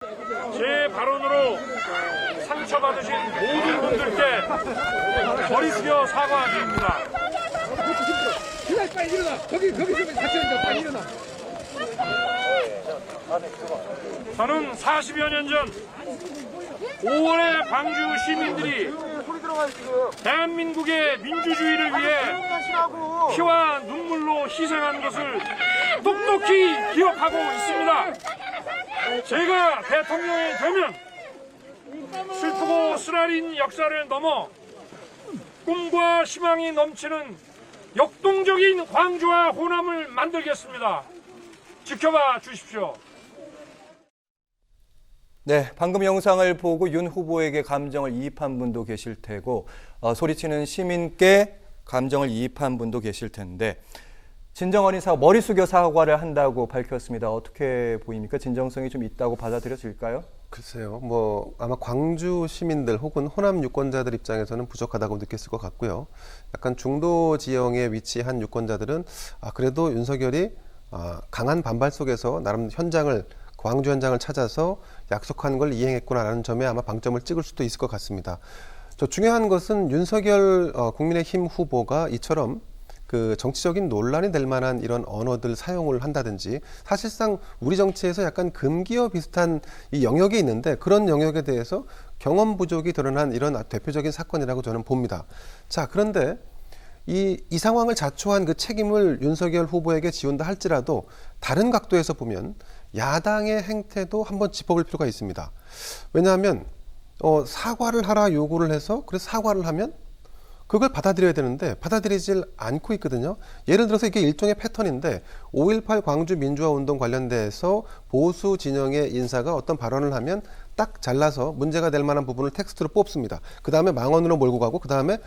제 발언으로 상처받으신 모든 분들께 머리 숙여 사과드립니다. 빨리 일어나. 거기 좀 같이 앉아. 빨리 일어나. 저는 40여 년 전 5월에 광주 시민들이 대한민국의 민주주의를 위해 피와 눈물로 희생한 것을 똑똑히 기억하고 있습니다. 제가 대통령이 되면 슬프고 쓰라린 역사를 넘어 꿈과 희망이 넘치는 역동적인 광주와 호남을 만들겠습니다. 지켜봐 주십시오. 네, 방금 영상을 보고 윤 후보에게 감정을 이입한 분도 계실 테고 소리치는 시민께 감정을 이입한 분도 계실 텐데 진정어린 사과, 머리 숙여 사과를 한다고 밝혔습니다. 어떻게 보입니까? 진정성이 좀 있다고 받아들여질까요? 글쎄요. 아마 광주 시민들 혹은 호남 유권자들 입장에서는 부족하다고 느꼈을 것 같고요. 약간 중도 지형에 위치한 유권자들은 그래도 윤석열이 강한 반발 속에서 나름 광주 현장을 찾아서 약속한 걸 이행했구나라는 점에 아마 방점을 찍을 수도 있을 것 같습니다. 중요한 것은 윤석열 국민의힘 후보가 이처럼 그 정치적인 논란이 될 만한 이런 언어들 사용을 한다든지 사실상 우리 정치에서 약간 금기어 비슷한 이 영역이 있는데 그런 영역에 대해서 경험 부족이 드러난 이런 대표적인 사건이라고 저는 봅니다. 자, 그런데 이 상황을 자초한 그 책임을 윤석열 후보에게 지운다 할지라도 다른 각도에서 보면 야당의 행태도 한번 짚어볼 필요가 있습니다. 왜냐하면 사과를 하라 요구를 해서 그래서 사과를 하면 그걸 받아들여야 되는데 받아들이질 않고 있거든요. 예를 들어서 이게 일종의 패턴인데 5.18 광주 민주화운동 관련돼서 보수 진영의 인사가 어떤 발언을 하면 딱 잘라서 문제가 될 만한 부분을 텍스트로 뽑습니다. 그 다음에 망언으로 몰고 가고 그 다음에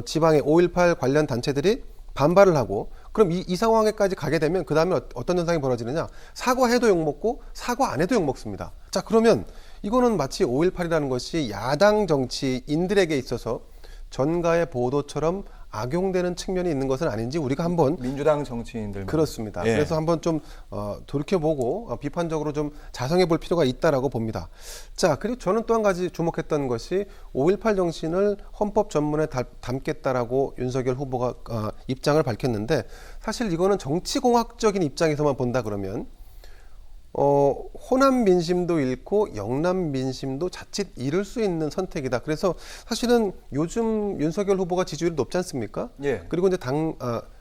지방의 5.18 관련 단체들이 반발을 하고 그럼 이 상황에까지 가게 되면 그 다음에 어떤 현상이 벌어지느냐, 사과해도 욕먹고 사과 안 해도 욕먹습니다. 자, 그러면 이거는 마치 5.18이라는 것이 야당 정치인들에게 있어서 전가의 보도처럼 악용되는 측면이 있는 것은 아닌지 우리가 한번 민주당 정치인들 그렇습니다. 예. 그래서 한번 좀 돌이켜보고 비판적으로 좀 자성해 볼 필요가 있다라고 봅니다. 자, 그리고 저는 또 한 가지 주목했던 것이 5.18 정신을 헌법 전문에 담겠다라고 윤석열 후보가 입장을 밝혔는데 사실 이거는 정치공학적인 입장에서만 본다 그러면 호남 민심도 잃고 영남 민심도 자칫 잃을 수 있는 선택이다. 그래서 사실은 요즘 윤석열 후보가 지지율이 높지 않습니까? 예. 그리고 이제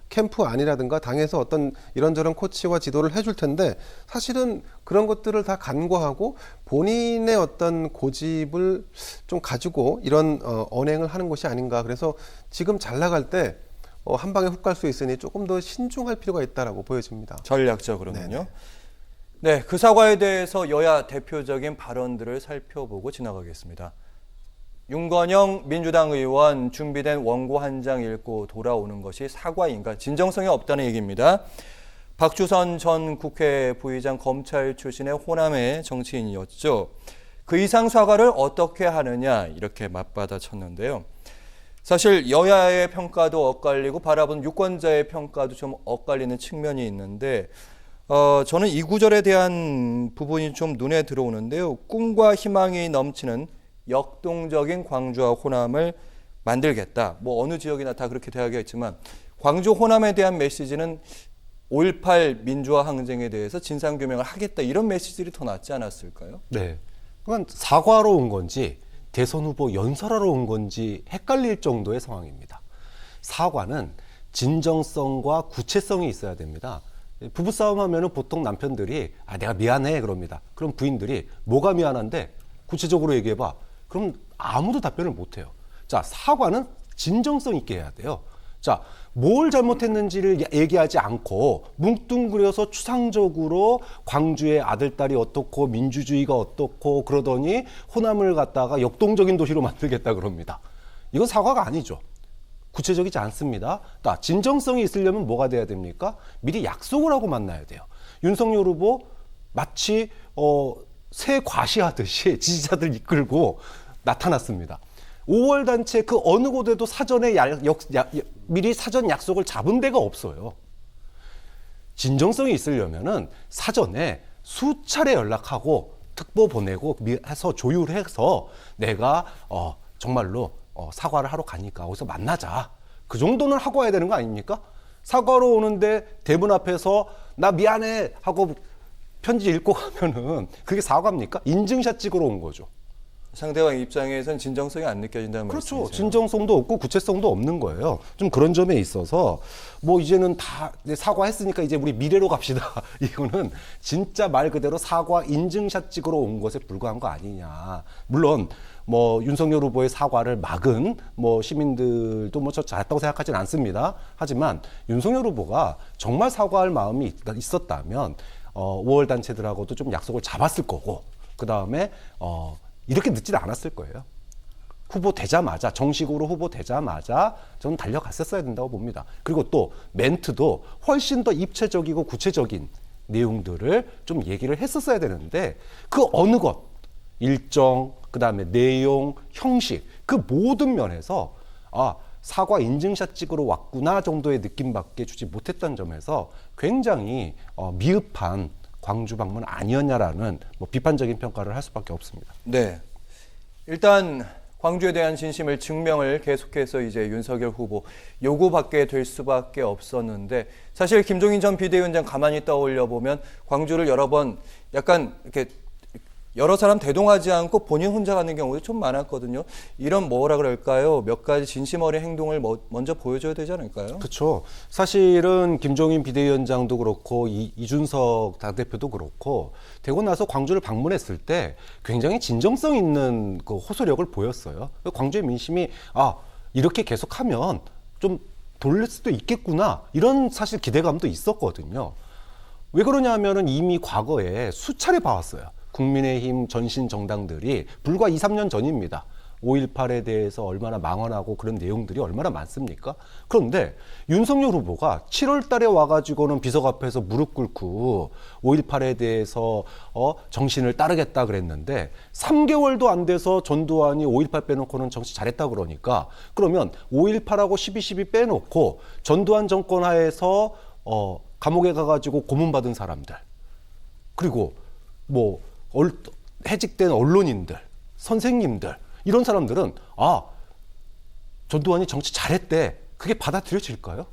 캠프 안이라든가 당에서 어떤 이런저런 코치와 지도를 해줄 텐데 사실은 그런 것들을 다 간과하고 본인의 어떤 고집을 좀 가지고 이런 언행을 하는 것이 아닌가. 그래서 지금 잘 나갈 때 한 방에 훅 갈 수 있으니 조금 더 신중할 필요가 있다라고 보여집니다. 전략적으로는요. 네네. 네, 그 사과에 대해서 여야 대표적인 발언들을 살펴보고 지나가겠습니다. 윤건영 민주당 의원 준비된 원고 한 장 읽고 돌아오는 것이 사과인가? 진정성이 없다는 얘기입니다. 박주선 전 국회 부의장 검찰 출신의 호남의 정치인이었죠. 그 이상 사과를 어떻게 하느냐 이렇게 맞받아쳤는데요. 사실 여야의 평가도 엇갈리고 바라본 유권자의 평가도 좀 엇갈리는 측면이 있는데 저는 이 구절에 대한 부분이 좀 눈에 들어오는데요. 꿈과 희망이 넘치는 역동적인 광주와 호남을 만들겠다. 어느 지역이나 다 그렇게 돼야겠지만 광주 호남에 대한 메시지는 5.18 민주화 항쟁에 대해서 진상규명을 하겠다. 이런 메시지들이 더 낫지 않았을까요? 네. 그건 사과로 온 건지 대선 후보 연설하러 온 건지 헷갈릴 정도의 상황입니다. 사과는 진정성과 구체성이 있어야 됩니다. 부부싸움 하면은 보통 남편들이 내가 미안해 그럽니다. 그럼 부인들이 뭐가 미안한데 구체적으로 얘기해봐. 그럼 아무도 답변을 못해요. 자, 사과는 진정성 있게 해야 돼요. 자, 뭘 잘못했는지를 얘기하지 않고 뭉뚱그려서 추상적으로 광주의 아들딸이 어떻고 민주주의가 어떻고 그러더니 호남을 갖다가 역동적인 도시로 만들겠다 그럽니다. 이건 사과가 아니죠. 구체적이지 않습니다. 진정성이 있으려면 뭐가 돼야 됩니까? 미리 약속을 하고 만나야 돼요. 윤석열 후보 마치 새 과시하듯이 지지자들 이끌고 나타났습니다. 5월 단체 그 어느 곳에도 사전에 미리 사전 약속을 잡은 데가 없어요. 진정성이 있으려면은 사전에 수차례 연락하고 특보 보내고 해서 조율해서 내가 정말로 사과를 하러 가니까 거기서 만나자. 그 정도는 하고 와야 되는 거 아닙니까? 사과로 오는데 대문 앞에서 나 미안해 하고 편지 읽고 가면은 그게 사과입니까? 인증샷 찍으러 온 거죠. 상대방 입장에선 진정성이 안 느껴진다는 그렇죠. 말씀이세요. 진정성도 없고 구체성도 없는 거예요. 좀 그런 점에 있어서 뭐 이제는 다 사과했으니까 이제 우리 미래로 갑시다. 이거는 진짜 말 그대로 사과 인증샷 찍으러 온 것에 불과한 거 아니냐. 물론 뭐 윤석열 후보의 사과를 막은 뭐 시민들도 뭐 저 잘했다고 생각하지는 않습니다. 하지만 윤석열 후보가 정말 사과할 마음이 있었다면 5월 단체들하고도 좀 약속을 잡았을 거고 그 다음에 이렇게 늦지는 않았을 거예요. 후보 되자마자 정식으로 후보 되자마자 저는 달려갔었어야 된다고 봅니다. 그리고 또 멘트도 훨씬 더 입체적이고 구체적인 내용들을 좀 얘기를 했었어야 되는데 그 어느 것 일정 그다음에 내용 형식 그 모든 면에서 사과 인증샷 찍으러 왔구나 정도의 느낌밖에 주지 못했다는 점에서 굉장히 미흡한 광주 방문 아니었냐라는 뭐 비판적인 평가를 할 수밖에 없습니다. 네. 일단 광주에 대한 진심을 증명을 계속해서 이제 윤석열 후보 요구받게 될 수밖에 없었는데 사실 김종인 전 비대위원장 가만히 떠올려 보면 광주를 여러 번 약간 이렇게 여러 사람 대동하지 않고 본인 혼자 가는 경우도 좀 많았거든요. 이런 뭐라 그럴까요? 몇 가지 진심 어린 행동을 먼저 보여줘야 되지 않을까요? 그렇죠. 사실은 김종인 비대위원장도 그렇고 이준석 당대표도 그렇고 되고 나서 광주를 방문했을 때 굉장히 진정성 있는 그 호소력을 보였어요. 광주의 민심이 이렇게 계속하면 좀 돌릴 수도 있겠구나 이런 사실 기대감도 있었거든요. 왜 그러냐면은 이미 과거에 수차례 봐왔어요. 국민의힘 전신 정당들이 불과 2, 3년 전입니다. 5.18에 대해서 얼마나 망언하고 그런 내용들이 얼마나 많습니까? 그런데 윤석열 후보가 7월 달에 와가지고는 비석 앞에서 무릎 꿇고 5.18에 대해서 정신을 따르겠다 그랬는데 3개월도 안 돼서 전두환이 5.18 빼놓고는 정치 잘했다 그러니까 그러면 5.18하고 12.12 빼놓고 전두환 정권 하에서 감옥에 가가지고 고문받은 사람들 그리고 뭐 해직된 언론인들, 선생님들 이런 사람들은 전두환이 정치 잘했대. 그게 받아들여질까요?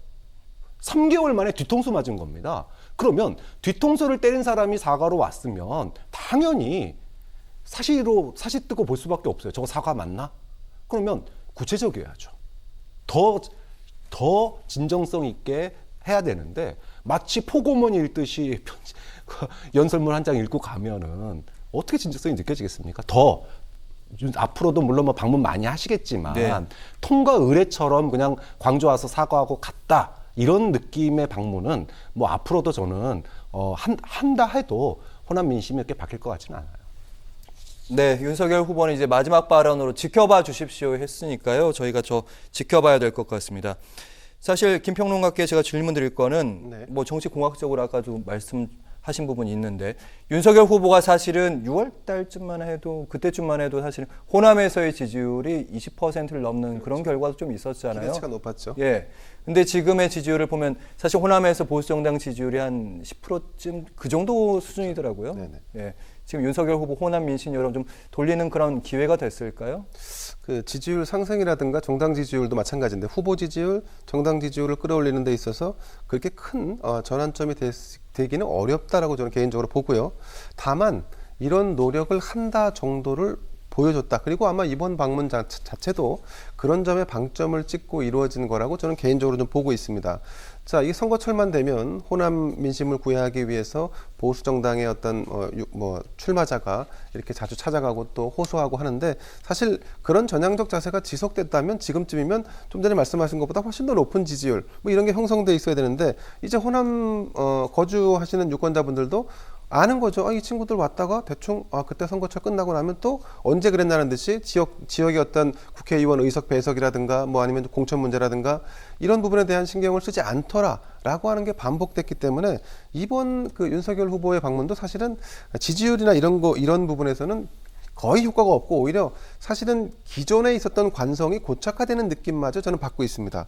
3개월 만에 뒤통수 맞은 겁니다. 그러면 뒤통수를 때린 사람이 사과로 왔으면 당연히 사실 뜨고 볼 수밖에 없어요. 저거 사과 맞나? 그러면 구체적이어야죠. 더 진정성 있게 해야 되는데 마치 포고문 읽듯이 연설문 한 장 읽고 가면은 어떻게 진정성이 느껴지겠습니까? 앞으로도 물론 뭐 방문 많이 하시겠지만 네. 통과 의례처럼 그냥 광주 와서 사과하고 갔다 이런 느낌의 방문은 뭐 앞으로도 저는 한다 해도 호남 민심이 이렇게 바뀔 것 같지는 않아요. 네, 윤석열 후보는 이제 마지막 발언으로 지켜봐 주십시오 했으니까요. 저희가 지켜봐야 될 것 같습니다. 사실 김평론가께 제가 질문 드릴 거는 네. 뭐 정치공학적으로 아까도 말씀하신 부분이 있는데 윤석열 후보가 사실은 6월 달쯤만 해도 그때쯤만 해도 사실 호남에서의 지지율이 20%를 넘는 그런 결과도 좀 있었잖아요. 기대치가 높았죠. 예. 근데 지금의 지지율을 보면 사실 호남에서 보수정당 지지율이 한 10%쯤 그 정도 수준이더라고요. 네네. 예. 지금 윤석열 후보 호남 민심 여론 좀 돌리는 그런 기회가 됐을까요? 그 지지율 상승이라든가 정당 지지율도 마찬가지인데 후보 지지율, 정당 지지율을 끌어올리는 데 있어서 그렇게 큰 전환점이 되기는 어렵다라고 저는 개인적으로 보고요. 다만 이런 노력을 한다 정도를 보여줬다. 그리고 아마 이번 방문 자체도 그런 점에 방점을 찍고 이루어진 거라고 저는 개인적으로 좀 보고 있습니다. 자, 이 선거철만 되면 호남 민심을 구애하기 위해서 보수 정당의 어떤 출마자가 이렇게 자주 찾아가고 또 호소하고 하는데 사실 그런 전향적 자세가 지속됐다면 지금쯤이면 좀 전에 말씀하신 것보다 훨씬 더 높은 지지율 뭐 이런 게 형성돼 있어야 되는데 이제 호남 거주하시는 유권자분들도 아는 거죠. 이 친구들 왔다가 대충 그때 선거철 끝나고 나면 또 언제 그랬나는 듯이 지역의 어떤 국회의원 의석 배석이라든가 뭐 아니면 공천 문제라든가 이런 부분에 대한 신경을 쓰지 않더라라고 하는 게 반복됐기 때문에 이번 그 윤석열 후보의 방문도 사실은 지지율이나 이런 부분에서는 거의 효과가 없고 오히려 사실은 기존에 있었던 관성이 고착화되는 느낌마저 저는 받고 있습니다.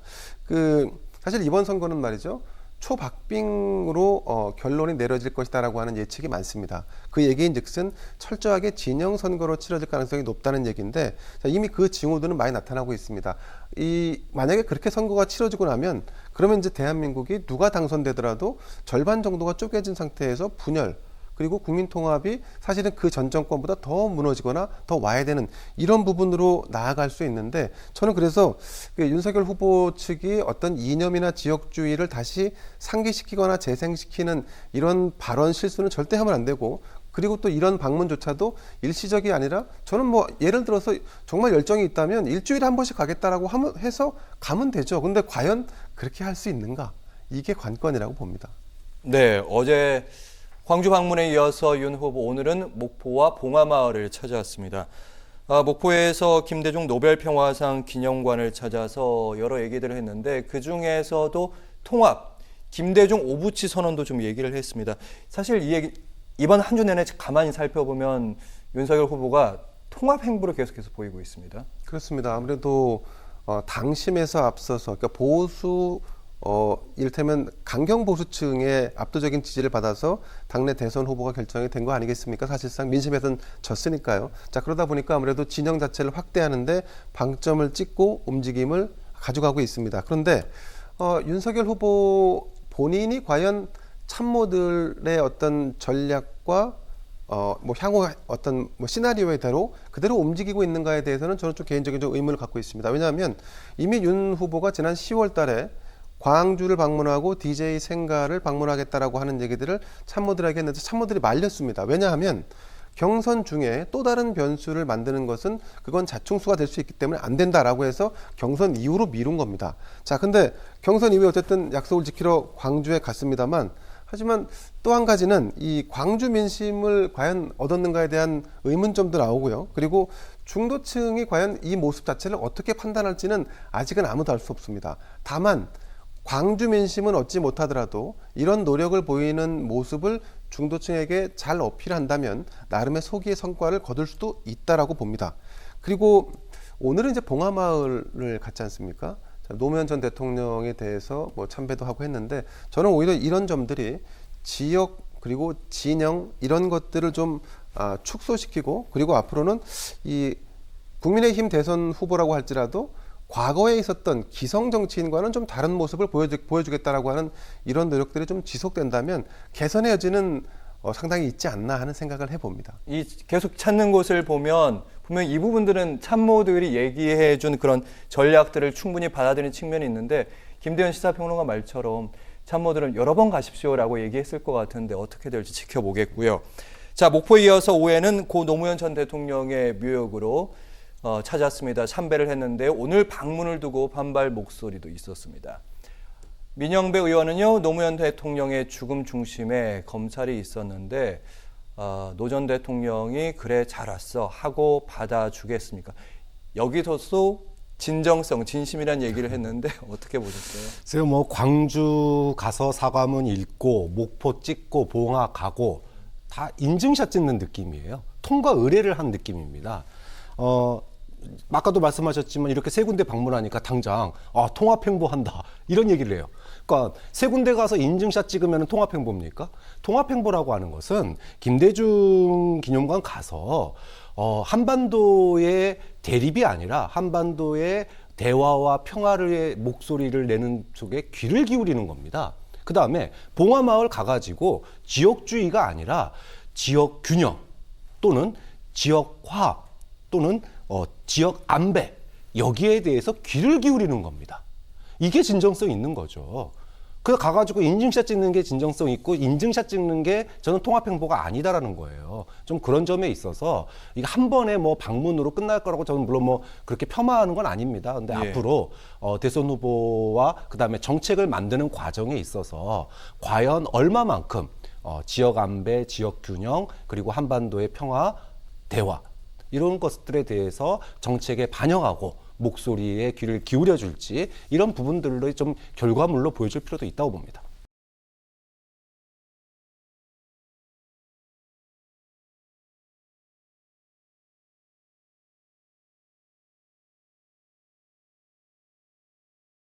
사실 이번 선거는 말이죠. 초박빙으로 결론이 내려질 것이다라고 하는 예측이 많습니다. 그 얘기인즉슨 철저하게 진영 선거로 치러질 가능성이 높다는 얘기인데 자, 이미 그 징후들은 많이 나타나고 있습니다. 만약에 그렇게 선거가 치러지고 나면 그러면 이제 대한민국이 누가 당선되더라도 절반 정도가 쪼개진 상태에서 분열 그리고 국민통합이 사실은 그 전 정권보다 더 무너지거나 더 와야 되는 이런 부분으로 나아갈 수 있는데 저는 그래서 윤석열 후보 측이 어떤 이념이나 지역주의를 다시 상기시키거나 재생시키는 이런 발언 실수는 절대 하면 안 되고 그리고 또 이런 방문조차도 일시적이 아니라 저는 뭐 예를 들어서 정말 열정이 있다면 일주일에 한 번씩 가겠다라고 해서 가면 되죠. 근데 과연 그렇게 할 수 있는가? 이게 관건이라고 봅니다. 네, 어제 광주 방문에 이어서 윤 후보 오늘은 목포와 봉화마을을 찾아왔습니다. 목포에서 김대중 노벨평화상 기념관을 찾아서 여러 얘기들을 했는데 그중에서도 통합, 김대중 오부치 선언도 좀 얘기를 했습니다. 사실 이 얘기 이번 한 주 내내 가만히 살펴보면 윤석열 후보가 통합 행보를 계속해서 보이고 있습니다. 그렇습니다. 아무래도 당심에서 앞서서 그러니까 보수 이를테면 강경 보수층의 압도적인 지지를 받아서 당내 대선 후보가 결정이 된 거 아니겠습니까? 사실상 민심에서는 졌으니까요. 자, 그러다 보니까 아무래도 진영 자체를 확대하는데 방점을 찍고 움직임을 가져가고 있습니다. 그런데 윤석열 후보 본인이 과연 참모들의 어떤 전략과 향후 어떤 시나리오에 그대로 움직이고 있는가에 대해서는 저는 좀 개인적인 의문을 갖고 있습니다. 왜냐하면 이미 윤 후보가 지난 10월 달에 광주를 방문하고 DJ 생가를 방문하겠다라고 하는 얘기들을 참모들에게 했는데 참모들이 말렸습니다. 왜냐하면 경선 중에 또 다른 변수를 만드는 것은 그건 자충수가 될 수 있기 때문에 안 된다라고 해서 경선 이후로 미룬 겁니다. 자, 근데 경선 이후에 어쨌든 약속을 지키러 광주에 갔습니다만 하지만 또 한 가지는 이 광주 민심을 과연 얻었는가에 대한 의문점도 나오고요. 그리고 중도층이 과연 이 모습 자체를 어떻게 판단할지는 아직은 아무도 알 수 없습니다. 다만 광주 민심은 얻지 못하더라도 이런 노력을 보이는 모습을 중도층에게 잘 어필한다면 나름의 소기의 성과를 거둘 수도 있다라고 봅니다. 그리고 오늘은 이제 봉화마을을 갔지 않습니까? 노무현 전 대통령에 대해서 참배도 하고 했는데 저는 오히려 이런 점들이 지역 그리고 진영 이런 것들을 좀 축소시키고 그리고 앞으로는 이 국민의힘 대선 후보라고 할지라도 과거에 있었던 기성 정치인과는 좀 다른 모습을 보여주겠다라고 하는 이런 노력들이 좀 지속된다면 개선의 여지는 상당히 있지 않나 하는 생각을 해봅니다. 이 계속 찾는 곳을 보면 분명히 이 부분들은 참모들이 얘기해준 그런 전략들을 충분히 받아들이는 측면이 있는데 김대현 시사평론가 말처럼 참모들은 여러 번 가십시오라고 얘기했을 것 같은데 어떻게 될지 지켜보겠고요. 자, 목포에 이어서 오후에는 고 노무현 전 대통령의 묘역으로 찾았습니다. 참배를 했는데 오늘 방문을 두고 반발 목소리도 있었습니다. 민영배 의원은요, 노무현 대통령의 죽음 중심에 검찰이 있었는데 노 전 대통령이 그래 잘 왔어 하고 받아주겠습니까? 여기서도 진정성, 진심이란 얘기를 했는데 어떻게 보셨어요? 제가 광주 가서 사과문 읽고 목포 찍고 봉화 가고 다 인증샷 찍는 느낌이에요. 통과 의례를 한 느낌입니다. 아까도 말씀하셨지만 이렇게 세 군데 방문하니까 당장 통합행보한다 이런 얘기를 해요. 그러니까 세 군데 가서 인증샷 찍으면 통합행보입니까? 통합행보라고 하는 것은 김대중 기념관 가서 한반도의 대립이 아니라 한반도의 대화와 평화의 목소리를 내는 쪽에 귀를 기울이는 겁니다. 그 다음에 봉화마을 가가지고 지역주의가 아니라 지역균형 또는 지역화 또는 지역 안배 여기에 대해서 귀를 기울이는 겁니다. 이게 진정성 있는 거죠. 그래서 가가지고 인증샷 찍는 게 진정성 있고 인증샷 찍는 게 저는 통합행보가 아니다라는 거예요. 좀 그런 점에 있어서 이게 한 번에 방문으로 끝날 거라고 저는 물론 그렇게 폄하하는 건 아닙니다. 근데 예. 앞으로 대선 후보와 그다음에 정책을 만드는 과정에 있어서 과연 얼마만큼 지역 안배, 지역 균형 그리고 한반도의 평화, 대화 이런 것들에 대해서 정책에 반영하고 목소리에 귀를 기울여 줄지 이런 부분들로 좀 결과물로 보여줄 필요도 있다고 봅니다.